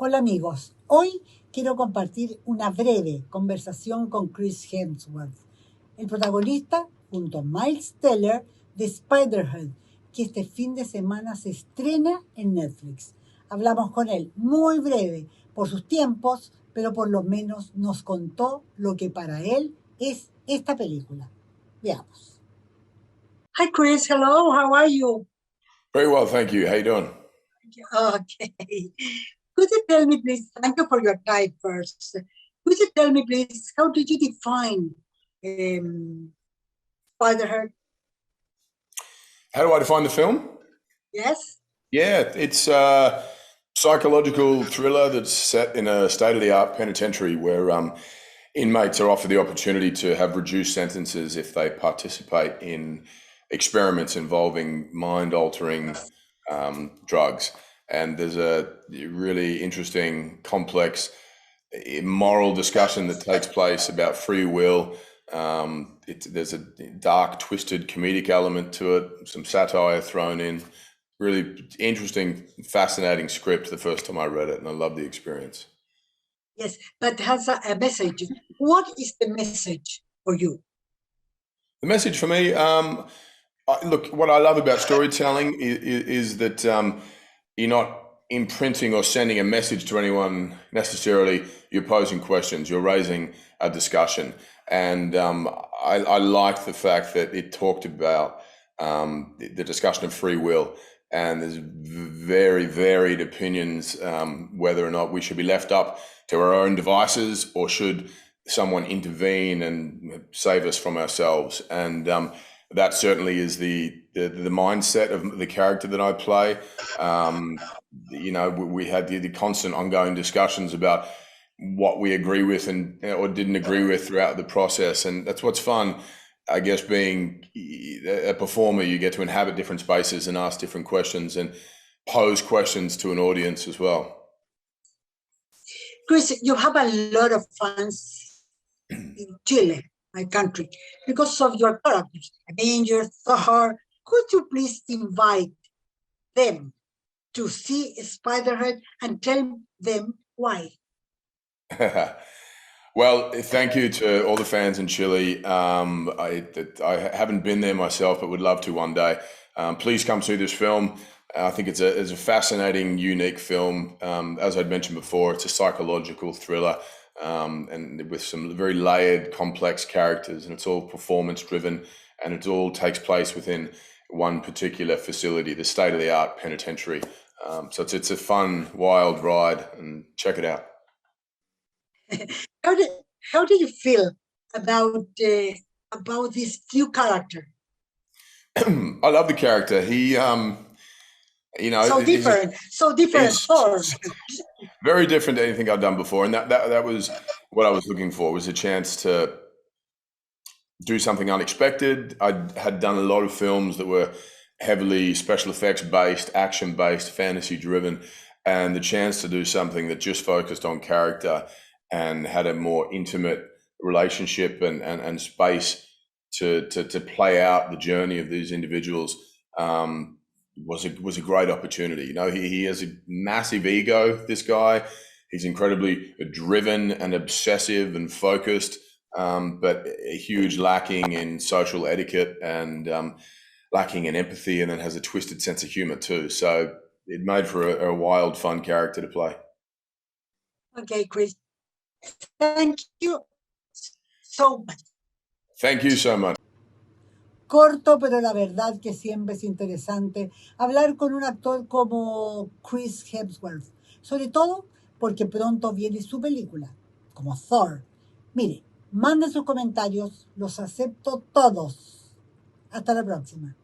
Hola amigos, hoy quiero compartir una breve conversación con Chris Hemsworth, el protagonista junto a Miles Teller de Spider-Head, que este fin de semana se estrena en Netflix. Hablamos con él muy breve por sus tiempos, pero por lo menos nos contó lo que para él es esta película. Veamos. Hi Chris, hello, how are you? Very well, thank you. How you doing? Okay. Could you tell me, please, thank you for your time first. Could you tell me, please, how did you define Spider-Head? How do I define the film? Yes? Yeah, it's a psychological thriller that's set in a state-of-the-art penitentiary where inmates are offered the opportunity to have reduced sentences if they participate in experiments involving mind-altering drugs. And there's a really interesting, complex moral discussion that takes place about free will. There's a dark, twisted comedic element to it, some satire thrown in. Really interesting, fascinating script the first time I read it, and I loved the experience. Yes, but it has a message. What is the message for you? The message for me, look, what I love about storytelling is that you're not imprinting or sending a message to anyone necessarily. You're posing questions, you're raising a discussion. And I like the fact that it talked about the discussion of free will. And there's very varied opinions whether or not we should be left up to our own devices or should someone intervene and save us from ourselves. And that certainly is the mindset of the character that I play. We had the constant ongoing discussions about what we agree with or didn't agree with throughout the process. And that's what's fun. I guess being a performer, you get to inhabit different spaces and ask different questions and pose questions to an audience as well. Chris, you have a lot of fans in Chile, my country, because of your characters, Avengers, Thor. Could you please invite them to see Spider-Head and tell them why? Well, thank you to all the fans in Chile. I haven't been there myself, but would love to one day. Please come see this film. I think it's a fascinating, unique film. As I'd mentioned before, it's a psychological thriller and with some very layered, complex characters, and it's all performance-driven, and it all takes place within one particular facility, the state-of-the-art penitentiary. So it's a fun, wild ride, and check it out. How do you feel about this new character? I love the character. He, so different forms. Very different to anything I've done before, and that was what I was looking for, was a chance to do something unexpected. I had done a lot of films that were heavily special effects based, action based, fantasy driven, and the chance to do something that just focused on character and had a more intimate relationship and space to play out the journey of these individuals was a great opportunity. He has a massive ego, this guy. He's incredibly driven and obsessive and focused, but a huge lacking in social etiquette and lacking in empathy, and then has a twisted sense of humor too. So it made for a wild, fun character to play. Okay, Chris. Thank you so much. Thank you so much. Corto, pero la verdad que siempre es interesante hablar con un actor como Chris Hemsworth, sobre todo porque pronto viene su película, como Thor. Mire, manden sus comentarios, los acepto todos. Hasta la próxima.